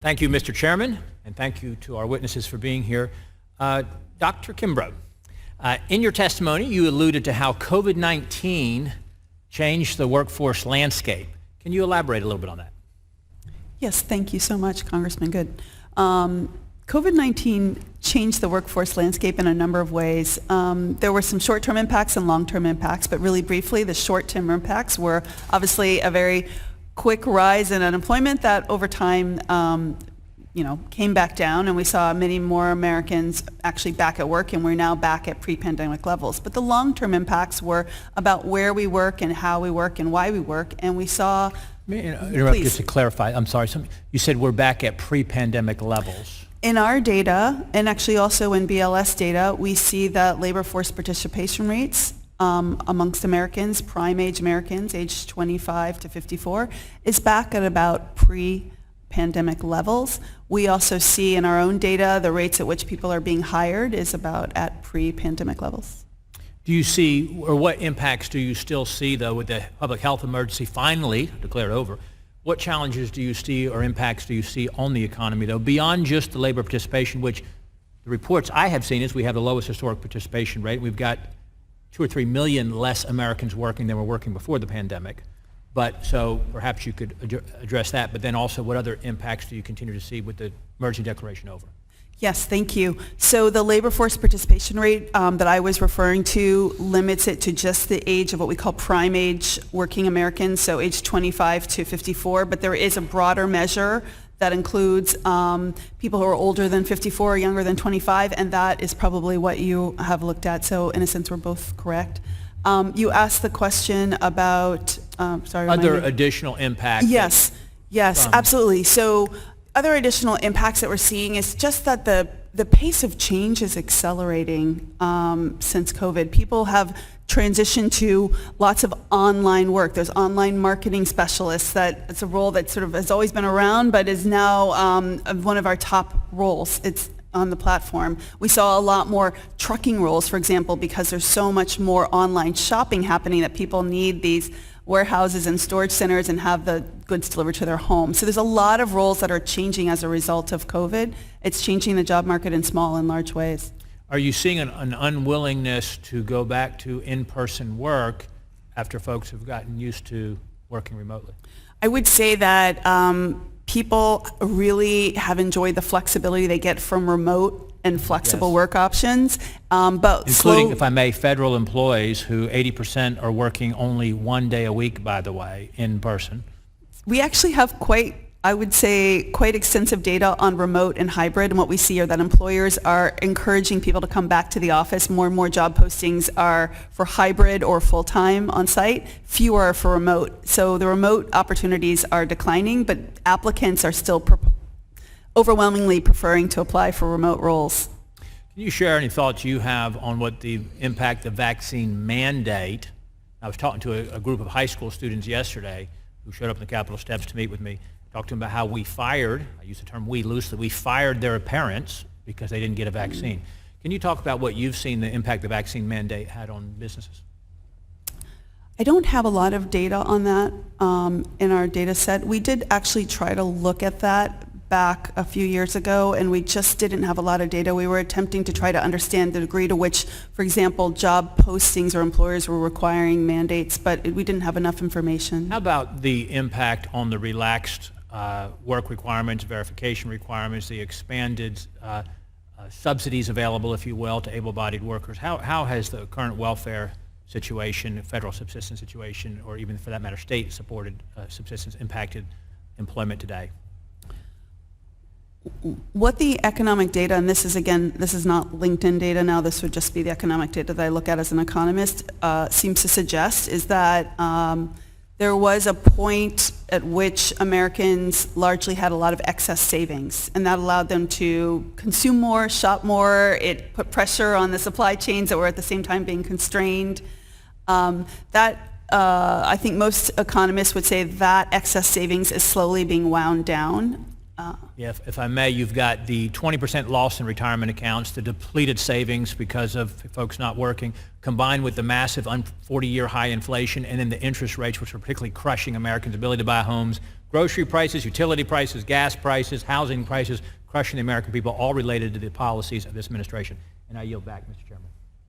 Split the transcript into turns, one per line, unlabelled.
Thank you, Mr. Chairman, and thank you to our witnesses for being here. Dr. Kimbrough, in your testimony, you alluded to how COVID-19 changed the workforce landscape. Can you elaborate a little bit on that?
Yes, thank you so much, Congressman Good. COVID-19 changed the workforce landscape in a number of ways. There were some short-term impacts and long-term impacts, but really briefly, the short-term impacts were obviously a very quick rise in unemployment that over time came back down, and we saw many more Americans actually back at work, and we're now back at pre-pandemic levels. But the long-term impacts were about where we work and how we work and why we work, and we saw...
May I interrupt just to clarify? I'm sorry. You said we're back at pre-pandemic levels.
In our data, and actually also in BLS data, we see that labor force participation rates amongst Americans, prime age Americans, age 25 to 54, is back at about pre-pandemic levels. We also see in our own data the rates at which people are being hired is about at pre-pandemic levels.
Do you see, or what impacts do you still see, though, with the public health emergency finally declared over? What challenges do you see or impacts do you see on the economy, though, beyond just the labor participation, which the reports I have seen is we have the lowest historic participation rate. We've got 2 or 3 million less Americans working than were working before the pandemic. But so perhaps you could address that, but then also what other impacts do you continue to see with the emergency declaration over?
Yes, thank you. So the labor force participation rate that I was referring to limits it to just the age of what we call prime age working Americans, so age 25 to 54, but there is a broader measure that includes people who are older than 54 or younger than 25, and that is probably what you have looked at. So in a sense, we're both correct. You asked the question about,
other additional impacts.
Yes, absolutely. So other additional impacts that we're seeing is just that the pace of change is accelerating since COVID. People have transitioned to lots of online work. There's online marketing specialists. It's a role that sort of has always been around, but is now one of our top roles. It's on the platform. We saw a lot more trucking roles, for example, because there's so much more online shopping happening that people need these warehouses and storage centers and have the goods delivered to their home. So there's a lot of roles that are changing as a result of COVID. It's changing the job market in small and large ways.
Are you seeing an unwillingness to go back to in-person work after folks have gotten used to working remotely?
I would say that people really have enjoyed the flexibility they get from remote and flexible work options. But
including, if I may, federal employees who 80% are working only 1 day a week, by the way, in person.
We actually have quite extensive data on remote and hybrid, and what we see are that employers are encouraging people to come back to the office. More and more job postings are for hybrid or full-time on site, fewer are for remote. So the remote opportunities are declining, but applicants are still overwhelmingly preferring to apply for remote roles.
Can you share any thoughts you have on what the impact of vaccine mandate? I was talking to a group of high school students yesterday who showed up in the Capitol steps to meet with me. Talked to them about how we fired, I use the term we loosely, we fired their parents because they didn't get a vaccine. Can you talk about what you've seen the impact the vaccine mandate had on businesses?
I don't have a lot of data on that in our data set. We did actually try to look at that back a few years ago, and we just didn't have a lot of data. We were attempting to try to understand the degree to which, for example, job postings or employers were requiring mandates, but we didn't have enough information.
How about the impact on the relaxed work requirements, verification requirements, the expanded subsidies available, if you will, to able-bodied workers? How has the current welfare situation, federal subsistence situation, or even for that matter state-supported subsistence impacted employment today?
What the economic data, and this is not LinkedIn data now, this would just be the economic data that I look at as an economist, seems to suggest is that there was a point at which Americans largely had a lot of excess savings, and that allowed them to consume more, shop more. It put pressure on the supply chains that were at the same time being constrained. I think most economists would say that excess savings is slowly being wound down.
If I may, you've got the 20% loss in retirement accounts, the depleted savings because of folks not working, combined with the massive 40-year high inflation, and then the interest rates, which are particularly crushing Americans' ability to buy homes, grocery prices, utility prices, gas prices, housing prices, crushing the American people, all related to the policies of this administration. And I yield back, Mr. Chairman.